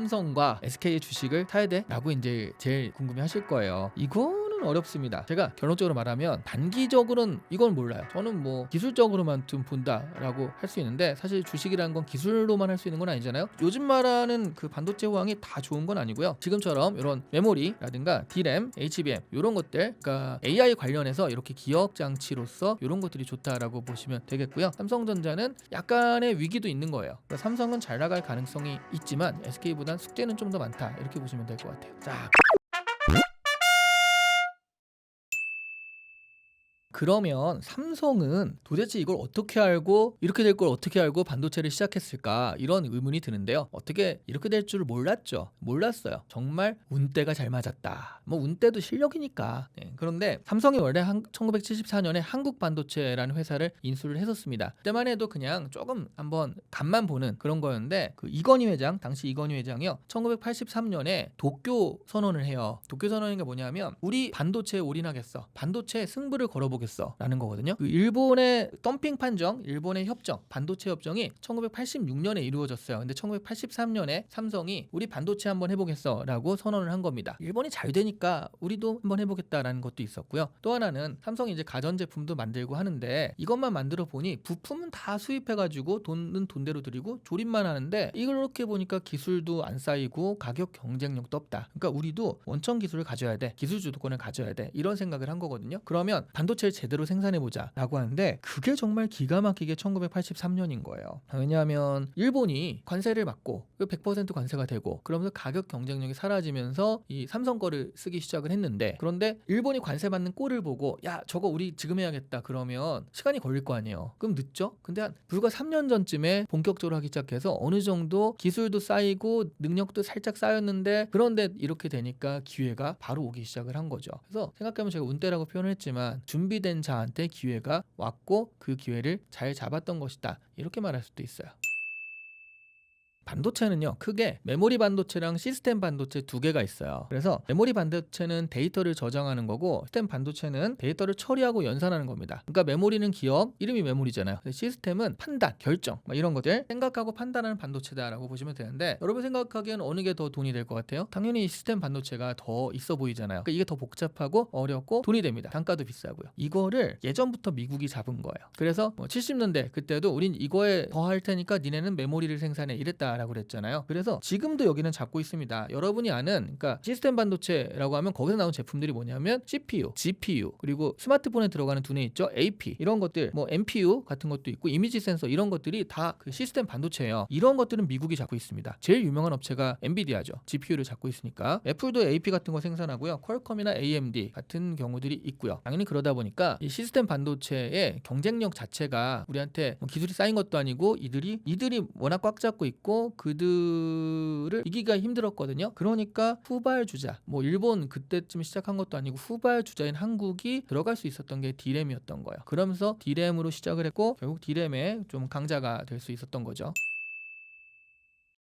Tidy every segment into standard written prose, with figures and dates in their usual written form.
삼성과 SK의 주식을 사야 돼? 라고 이제 제일 궁금해 하실 거예요. 이거는 어렵습니다. 제가 결론적으로 말하면 단기적으로는 이건 몰라요. 저는 뭐 기술적으로만 좀 본다라고 할 수 있는데, 사실 주식이라는 건 기술로만 할 수 있는 건 아니잖아요. 요즘 말하는 그 반도체 호황이 다 좋은 건 아니고요. 지금처럼 이런 메모리라든가 DRAM, HBM 이런 것들, 그러니까 AI 관련해서 이렇게 기억 장치로서 이런 것들이 좋다라고 보시면 되겠고요. 삼성전자는 약간의 위기도 있는 거예요. 그러니까 삼성은 잘 나갈 가능성이 있지만 SK보단 숙제는 좀 더 많다, 이렇게 보시면 될 것 같아요. 자, 그러면 삼성은 도대체 이걸 어떻게 알고, 이렇게 될 걸 어떻게 알고 반도체를 시작했을까, 이런 의문이 드는데요. 어떻게 이렇게 될 줄을 몰랐죠. 몰랐어요. 정말 운때가 잘 맞았다. 뭐 운때도 실력이니까. 네. 그런데 삼성이 원래 1974년에 한국반도체라는 회사를 인수를 했었습니다. 그때만 해도 그냥 조금 한번 간만 보는 그런 거였는데, 그 이건희 회장, 당시 이건희 회장이요, 1983년에 도쿄 선언을 해요. 도쿄 선언이 뭐냐면 우리 반도체에 올인하겠어, 반도체에 승부를 걸어보겠어 라는 거거든요. 그 일본의 덤핑 판정, 일본의 협정, 반도체 협정이 1986년에 이루어졌어요. 근데 1983년에 삼성이 우리 반도체 한번 해보겠어 라고 선언을 한 겁니다. 일본이 잘 되니까 우리도 한번 해보겠다라는 것도 있었고요. 또 하나는 삼성이 이제 가전제품도 만들고 하는데, 이것만 만들어 보니 부품은 다 수입해가지고 돈은 돈대로 들이고 조립만 하는데, 이렇게 보니까 기술도 안 쌓이고 가격 경쟁력도 없다. 그러니까 우리도 원천 기술을 가져야 돼, 기술 주도권을 가져야 돼, 이런 생각을 한 거거든요. 그러면 반도체를 제대로 생산해보자 라고 하는데, 그게 정말 기가 막히게 1983년인 거예요. 왜냐하면 일본이 관세를 받고 100% 관세가 되고, 그러면서 가격 경쟁력이 사라지면서 이 삼성 거를 쓰기 시작을 했는데, 그런데 일본이 관세 받는 꼴을 보고 야, 저거 우리 지금 해야겠다 그러면 시간이 걸릴 거 아니에요. 그럼 늦죠? 근데 한 불과 3년 전쯤에 본격적으로 하기 시작해서 어느 정도 기술도 쌓이고 능력도 살짝 쌓였는데, 그런데 이렇게 되니까 기회가 바로 오기 시작을 한 거죠. 그래서 생각해보면 제가 운때라고 표현을 했지만 준비된 자한테 기회가 왔고 그 기회를 잘 잡았던 것이다, 이렇게 말할 수도 있어요. 반도체는요, 크게 메모리 반도체랑 시스템 반도체 두 개가 있어요. 그래서 메모리 반도체는 데이터를 저장하는 거고, 시스템 반도체는 데이터를 처리하고 연산하는 겁니다. 그러니까 메모리는 기억, 이름이 메모리잖아요. 시스템은 판단, 결정, 이런 것들 생각하고 판단하는 반도체다라고 보시면 되는데, 여러분 생각하기엔 어느 게 더 돈이 될 것 같아요? 당연히 시스템 반도체가 더 있어 보이잖아요. 그러니까 이게 더 복잡하고 어렵고 돈이 됩니다. 단가도 비싸고요. 이거를 예전부터 미국이 잡은 거예요. 그래서 70년대 그때도 우린 이거에 더 할 테니까 니네는 메모리를 생산해, 이랬다 라고 그랬잖아요. 그래서 지금도 여기는 잡고 있습니다. 여러분이 아는, 그러니까 시스템 반도체라고 하면 거기서 나온 제품들이 뭐냐면 CPU, GPU, 그리고 스마트폰에 들어가는 두뇌 있죠, AP, 이런 것들, 뭐 MPU 같은 것도 있고 이미지 센서, 이런 것들이 다 그 시스템 반도체예요. 이런 것들은 미국이 잡고 있습니다. 제일 유명한 업체가 엔비디아죠. GPU를 잡고 있으니까. 애플도 AP 같은 거 생산하고요. 퀄컴이나 AMD 같은 경우들이 있고요. 당연히 그러다 보니까 이 시스템 반도체의 경쟁력 자체가 우리한테 기술이 쌓인 것도 아니고, 이들이 워낙 꽉 잡고 있고 그들을 이기기가 힘들었거든요. 그러니까 후발주자, 뭐 일본 그때쯤 시작한 것도 아니고 후발주자인 한국이 들어갈 수 있었던 게 D램이었던 거예요. 그러면서 D램으로 시작을 했고 결국 D램의 좀 강자가 될 수 있었던 거죠.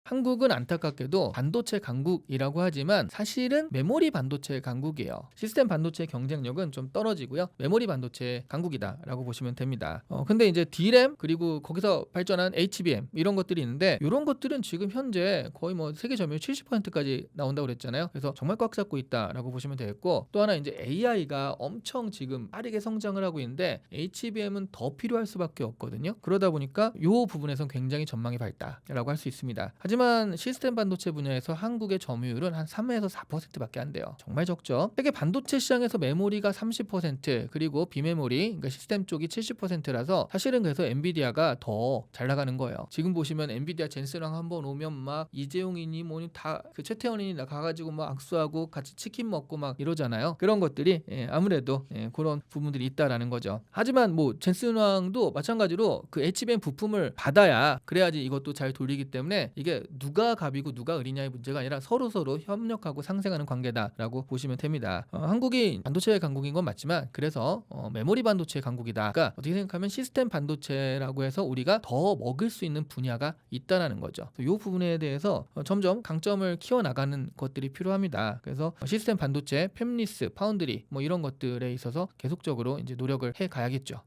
한국은 안타깝게도 반도체 강국이라고 하지만 사실은 메모리 반도체 강국이에요. 시스템 반도체 경쟁력은 좀 떨어지고요. 메모리 반도체 강국이다라고 보시면 됩니다. 근데 이제 D램, 그리고 거기서 발전한 HBM 이런 것들이 있는데, 이런 것들은 지금 현재 거의 뭐 세계 점유율 70%까지 나온다고 그랬잖아요. 그래서 정말 꽉 잡고 있다라고 보시면 되겠고, 또 하나 이제 AI가 엄청 지금 빠르게 성장을 하고 있는데 HBM은 더 필요할 수밖에 없거든요. 그러다 보니까 이 부분에선 굉장히 전망이 밝다라고 할 수 있습니다. 하지만 시스템 반도체 분야에서 한국의 점유율은 한 3에서 4%밖에 안 돼요. 정말 적죠. 세계 반도체 시장에서 메모리가 30%, 그리고 비메모리, 그러니까 시스템 쪽이 70%라서 사실은 그래서 엔비디아가 더 잘 나가는 거예요. 지금 보시면 엔비디아 젠스랑 한번 오면 막 이재용이니 뭐니 다 그 최태원이니 가가지고 막 악수하고 같이 치킨 먹고 막 이러잖아요. 그런 것들이 아무래도 그런 부분들이 있다라는 거죠. 하지만 뭐 젠슨왕도 마찬가지로 그 HBM 부품을 받아야 그래야지 이것도 잘 돌리기 때문에, 이게 누가 갑이고 누가 을이냐의 문제가 아니라 서로 협력하고 상생하는 관계다라고 보시면 됩니다. 한국이 반도체 강국인 건 맞지만, 그래서 메모리 반도체 강국이다. 그러니까 어떻게 생각하면 시스템 반도체라고 해서 우리가 더 먹을 수 있는 분야가 있다라는 거죠. 이 부분에 대해서 점점 강점을 키워나가는 것들이 필요합니다. 그래서 시스템 반도체, 팹리스, 파운드리 뭐 이런 것들에 있어서 계속적으로 이제 노력을 해 가야겠죠.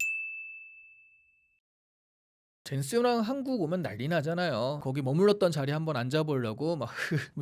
젠스랑 한국 오면 난리 나잖아요. 거기 머물렀던 자리 한번 앉아보려고 막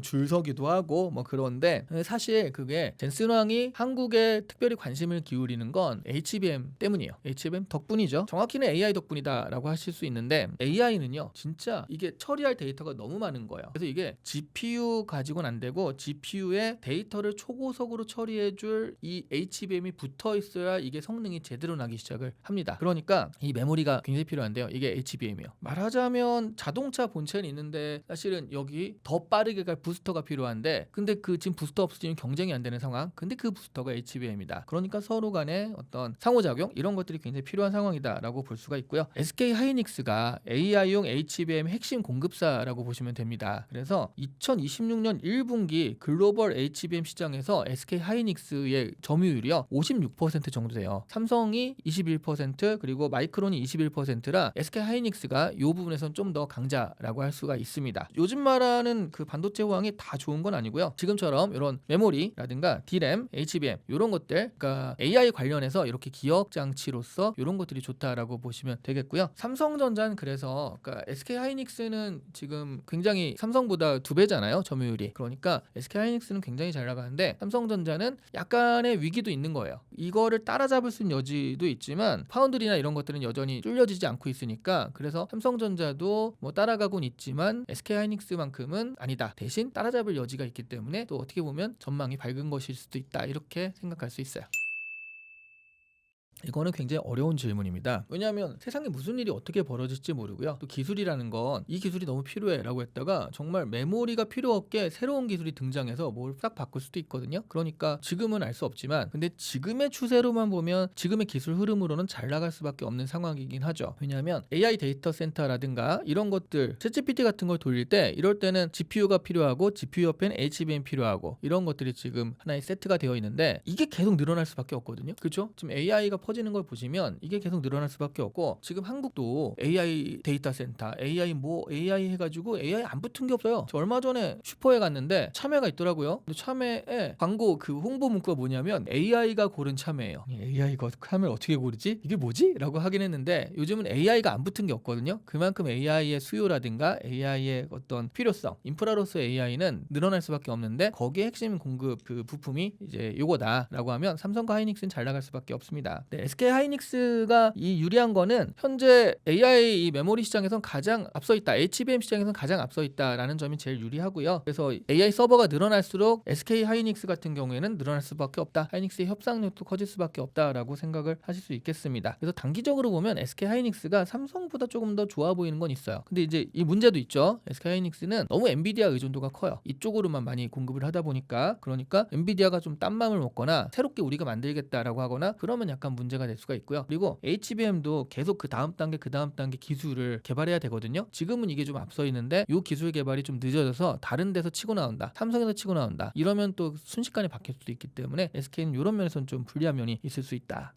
줄 서기도 하고 뭐 그런데 사실 그게 젠스랑이 한국에 특별히 관심을 기울이는 건 HBM 때문이에요. HBM 덕분이죠. 정확히는 AI 덕분이다라고 하실 수 있는데 AI는요 진짜 이게 처리할 데이터가 너무 많은 거예요. 그래서 이게 GPU 가지고는 안 되고 GPU에 데이터를 초고속으로 처리해줄 이 HBM이 붙어 있어야 이게 성능이 제대로 나기 시작을 합니다. 그러니까 이 메모리가 굉장히 필요한데요. 이게 HBM이에요. 말하자면 자동차 본체는 있는데 사실은 여기 더 빠르게 갈 부스터가 필요한데 근데 그 지금 부스터 없으면 경쟁이 안 되는 상황. 근데 그 부스터가 HBM이다. 그러니까 서로 간에 어떤 상호작용 이런 것들이 굉장히 필요한 상황이다라고 볼 수가 있고요. SK 하이닉스가 AI용 HBM 핵심 공급사라고 보시면 됩니다. 그래서 2026년 1분기 글로벌 HBM 시장에서 SK 하이닉스의 점유율이요 56% 정도 돼요. 삼성이 21% 그리고 마이크론이 21%라 SK 하이닉스가 이 부분에서는 좀 더 강자라고 할 수가 있습니다. 요즘 말하는 그 반도체 호황이 다 좋은 건 아니고요. 지금처럼 이런 메모리라든가 DRAM, HBM 이런 것들, 그러니까 AI 관련해서 이렇게 기억 장치로서 이런 것들이 좋다라고 보시면 되겠고요. 삼성전자는 그래서 그러니까 SK 하이닉스는 지금 굉장히 삼성보다 2배잖아요 점유율이. 그러니까 SK 하이닉스는 굉장히 잘 나가는데 삼성전자는 약간의 위기도 있는 거예요. 이거를 따라잡을 수 있는 여지도 있지만 파운드리나 이런 것들은 여전히 뚫려지지 않고 있으니까 그래서 삼성전자도 뭐 따라가곤 있지만 SK 하이닉스만큼은 아니다. 대신 따라잡을 여지가 있기 때문에 또 어떻게 보면 전망이 밝은 것일 수도 있다. 이렇게 생각할 수 있어요. 이거는 굉장히 어려운 질문입니다. 왜냐하면 세상에 무슨 일이 어떻게 벌어질지 모르고요. 또 기술이라는 건 이 기술이 너무 필요해 라고 했다가 정말 메모리가 필요 없게 새로운 기술이 등장해서 뭘 싹 바꿀 수도 있거든요. 그러니까 지금은 알 수 없지만 근데 지금의 추세로만 보면 지금의 기술 흐름으로는 잘 나갈 수밖에 없는 상황이긴 하죠. 왜냐하면 AI 데이터 센터라든가 이런 것들 챗GPT 같은 걸 돌릴 때 이럴 때는 GPU가 필요하고 GPU 옆에는 HBM 필요하고 이런 것들이 지금 하나의 세트가 되어 있는데 이게 계속 늘어날 수밖에 없거든요. 그렇죠? 지금 AI가 퍼지는 걸 보시면 이게 계속 늘어날 수밖에 없고 지금 한국도 AI 데이터 센터, AI 뭐 AI 해가지고 AI 안 붙은 게 없어요. 저 얼마 전에 슈퍼에 갔는데 참외가 있더라고요. 근데 참외에 광고 그 홍보 문구가 뭐냐면 AI가 고른 참외예요. AI가 참외를 어떻게 고르지? 이게 뭐지? 라고 하긴 했는데 요즘은 AI가 안 붙은 게 없거든요. 그만큼 AI의 수요라든가 AI의 어떤 필요성, 인프라로서 AI는 늘어날 수밖에 없는데 거기에 핵심 공급 그 부품이 이제 요거다라고 하면 삼성과 하이닉스는 잘 나갈 수밖에 없습니다. 네, SK 하이닉스가 이 유리한 거는 현재 AI 이 메모리 시장에선 가장 앞서 있다. HBM 시장에선 가장 앞서 있다라는 점이 제일 유리하고요. 그래서 AI 서버가 늘어날수록 SK 하이닉스 같은 경우에는 늘어날 수밖에 없다. 하이닉스의 협상력도 커질 수밖에 없다라고 생각을 하실 수 있겠습니다. 그래서 단기적으로 보면 SK 하이닉스가 삼성보다 조금 더 좋아 보이는 건 있어요. 근데 이제 이 문제도 있죠. SK 하이닉스는 너무 엔비디아 의존도가 커요. 이쪽으로만 많이 공급을 하다 보니까 그러니까 엔비디아가 좀 딴 맘을 먹거나 새롭게 우리가 만들겠다라고 하거나 그러면 약간 문제가 될 수가 있고요. 그리고 HBM도 계속 그 다음 단계 기술을 개발해야 되거든요. 지금은 이게 좀 앞서 있는데 이 기술 개발이 좀 늦어져서 다른 데서 치고 나온다. 삼성에서 치고 나온다. 이러면 또 순식간에 바뀔 수도 있기 때문에 SK는 이런 면에서는 좀 불리한 면이 있을 수 있다.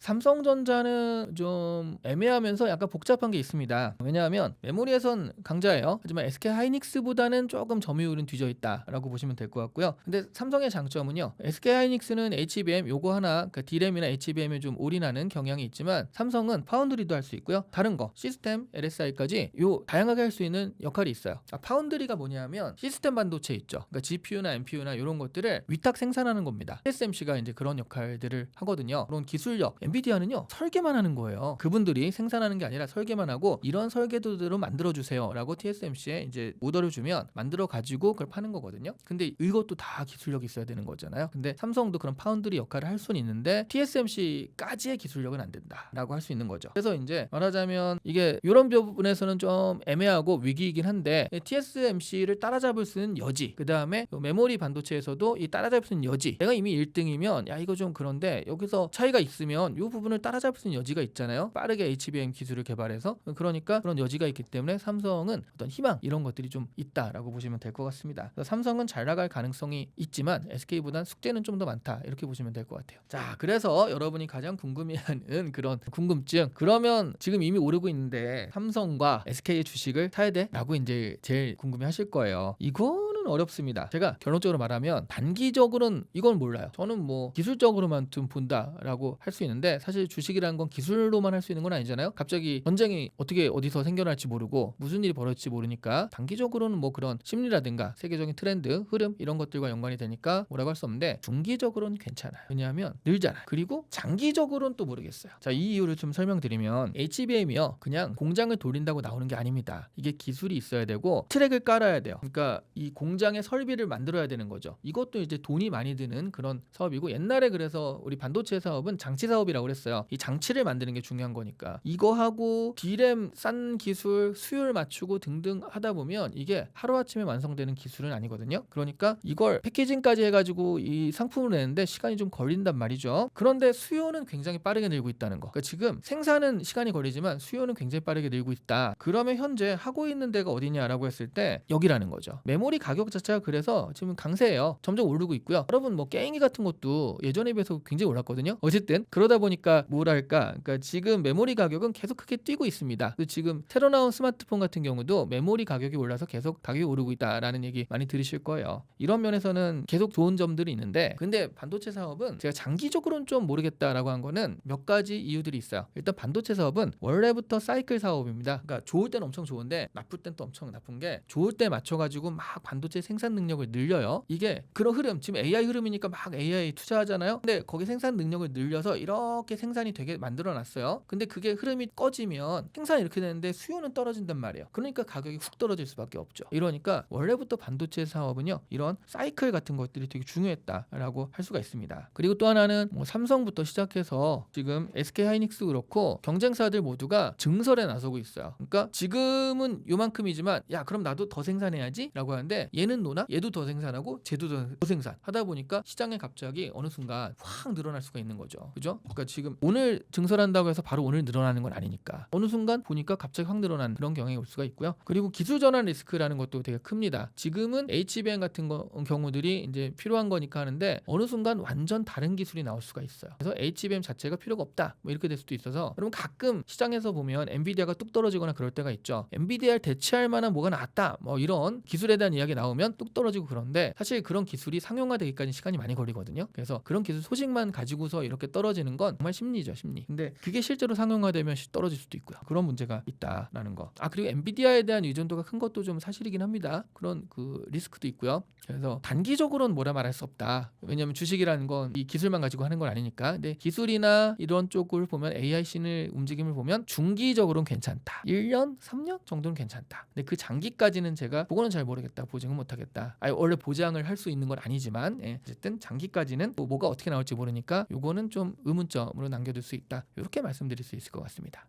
삼성전자는 좀 애매하면서 약간 복잡한 게 있습니다. 왜냐하면 메모리에선 강자예요. 하지만 SK 하이닉스보다는 조금 점유율은 뒤져 있다라고 보시면 될 것 같고요. 근데 삼성의 장점은요. SK 하이닉스는 HBM 요거 하나 그러니까 D램이나 HBM에 좀 올인하는 경향이 있지만 삼성은 파운드리도 할 수 있고요. 다른 거 시스템, LSI까지 요 다양하게 할 수 있는 역할이 있어요. 파운드리가 뭐냐면 시스템 반도체 있죠. 그러니까 GPU나 NPU나 이런 것들을 위탁 생산하는 겁니다. TSMC가 이제 그런 역할들을 하거든요. 그런 기술력, 엔비디아는요 설계만 하는 거예요. 그분들이 생산하는 게 아니라 설계만 하고 이런 설계도대로 만들어 주세요라고 TSMC에 이제 오더를 주면 만들어 가지고 그걸 파는 거거든요. 근데 이것도 다 기술력이 있어야 되는 거잖아요. 근데 삼성도 그런 파운드리 역할을 할 수는 있는데 TSMC까지의 기술력은 안 된다라고 할 수 있는 거죠. 그래서 이제 말하자면 이게 이런 부분에서는 좀 애매하고 위기이긴 한데 TSMC를 따라잡을 수 있는 여지, 그 다음에 메모리 반도체에서도 이 따라잡을 수 있는 여지. 내가 이미 1등이면 야 이거 좀 그런데 여기서 차이가 있으면 이 부분을 따라잡을 수 있는 여지가 있잖아요. 빠르게 HBM 기술을 개발해서 그러니까 그런 여지가 있기 때문에 삼성은 어떤 희망 이런 것들이 좀 있다라고 보시면 될 것 같습니다. 삼성은 잘 나갈 가능성이 있지만 SK보단 숙제는 좀 더 많다 이렇게 보시면 될 것 같아요. 자, 그래서 여러분이 가장 궁금해하는 그런 궁금증 그러면 지금 이미 오르고 있는데 삼성과 SK의 주식을 사야 돼? 라고 이제 제일 궁금해하실 거예요. 이거는 이거는 어렵습니다. 제가 결론적으로 말하면 단기적으로는 이건 몰라요. 저는 뭐 기술적으로만 좀 본다라고 할 수 있는데 사실 주식이라는 건 기술로만 할 수 있는 건 아니잖아요. 갑자기 전쟁이 어떻게 어디서 생겨날지 모르고 무슨 일이 벌어질지 모르니까 단기적으로는 뭐 그런 심리라든가 세계적인 트렌드, 흐름 이런 것들과 연관이 되니까 뭐라고 할 수 없는데 중기적으로는 괜찮아요. 왜냐하면 늘잖아요. 그리고 장기적으로는 또 모르겠어요. 자, 이 이유를 좀 설명드리면 HBM이요 그냥 공장을 돌린다고 나오는 게 아닙니다. 이게 기술이 있어야 되고 트랙을 깔아야 돼요. 그러니까 이 공장의 설비를 만들어야 되는 거죠. 이것도 이제 돈이 많이 드는 그런 사업이고 옛날에 그래서 우리 반도체 사업은 장치 사업이라고 그랬어요. 이 장치를 만드는 게 중요한 거니까 이거 하고 D램 싼 기술 수율 맞추고 등등 하다 보면 이게 하루아침에 완성되는 기술은 아니거든요. 그러니까 이걸 패키징까지 해가지고 이 상품을 내는데 시간이 좀 걸린단 말이죠. 그런데 수요는 굉장히 빠르게 늘고 있다는 거. 그러니까 지금 생산은 시간이 걸리지만 수요는 굉장히 빠르게 늘고 있다. 그러면 현재 하고 있는 데가 어디냐라고 했을 때 여기라는 거죠. 메모리 가격 자체가 그래서 지금 강세예요. 점점 오르고 있고요. 여러분 뭐 게임기 같은 것도 예전에 비해서 굉장히 올랐거든요. 어쨌든 그러다 보니까 뭐랄까, 그러니까 지금 메모리 가격은 계속 크게 뛰고 있습니다. 지금 새로 나온 스마트폰 같은 경우도 메모리 가격이 올라서 계속 가격이 오르고 있다라는 얘기 많이 들으실 거예요. 이런 면에서는 계속 좋은 점들이 있는데 근데 반도체 사업은 제가 장기적으로는 좀 모르겠다라고 한 거는 몇 가지 이유들이 있어요. 일단 반도체 사업은 원래부터 사이클 사업입니다. 그러니까 좋을 때는 엄청 좋은데 나쁠 땐 또 엄청 나쁜 게 좋을 때 맞춰가지고 막 반도체 생산 능력을 늘려요. 이게 그런 흐름, 지금 AI 흐름이니까 막 AI 투자하잖아요. 근데 거기 생산 능력을 늘려서 이렇게 생산이 되게 만들어놨어요. 근데 그게 흐름이 꺼지면 생산이 이렇게 되는데 수요는 떨어진단 말이에요. 그러니까 가격이 훅 떨어질 수밖에 없죠. 이러니까 원래부터 반도체 사업은요 이런 사이클 같은 것들이 되게 중요했다라고 할 수가 있습니다. 그리고 또 하나는 뭐 삼성부터 시작해서 지금 SK 하이닉스 그렇고 경쟁사들 모두가 증설에 나서고 있어요. 그러니까 지금은 요만큼이지만 야 그럼 나도 더 생산해야지 라고 하는데 얘는 노나 얘도 더 생산하고 쟤도 더 생산 하다 보니까 시장에 갑자기 어느 순간 확 늘어날 수가 있는 거죠. 그죠? 그러니까 지금 오늘 증설한다고 해서 바로 오늘 늘어나는 건 아니니까 어느 순간 보니까 갑자기 확 늘어나는 그런 경향이 올 수가 있고요. 그리고 기술 전환 리스크라는 것도 되게 큽니다. 지금은 HBM 같은 경우들이 이제 필요한 거니까 하는데 어느 순간 완전 다른 기술이 나올 수가 있어요. 그래서 HBM 자체가 필요가 없다 뭐 이렇게 될 수도 있어서 여러분 가끔 시장에서 보면 엔비디아가 뚝 떨어지거나 그럴 때가 있죠. 엔비디아를 대체할 만한 뭐가 나왔다 뭐 이런 기술에 대한 이야기 나오면 뚝 떨어지고 그런데 사실 그런 기술이 상용화되기까지 시간이 많이 걸리거든요. 그래서 그런 기술 소식만 가지고서 이렇게 떨어지는 건 정말 심리죠, 심리. 근데 그게 실제로 상용화되면 떨어질 수도 있고요. 그런 문제가 있다라는 거. 그리고 엔비디아에 대한 의존도가 큰 것도 좀 사실이긴 합니다. 그런 그 리스크도 있고요. 그래서 단기적으로는 뭐라 말할 수 없다. 왜냐하면 주식이라는 건 이 기술만 가지고 하는 건 아니니까. 근데 기술이나 이런 쪽을 보면 AI 씬의 움직임을 보면 중기적으로는 괜찮다. 1년, 3년 정도는 괜찮다. 근데 그 장기까지는 제가 그거는 잘 모르겠다. 보증은 못하겠다. 원래 보장을 할 수 있는 건 아니지만 어쨌든 장기까지는 뭐가 어떻게 나올지 모르니까 요거는 좀 의문점으로 남겨둘 수 있다. 이렇게 말씀드릴 수 있을 것 같습니다.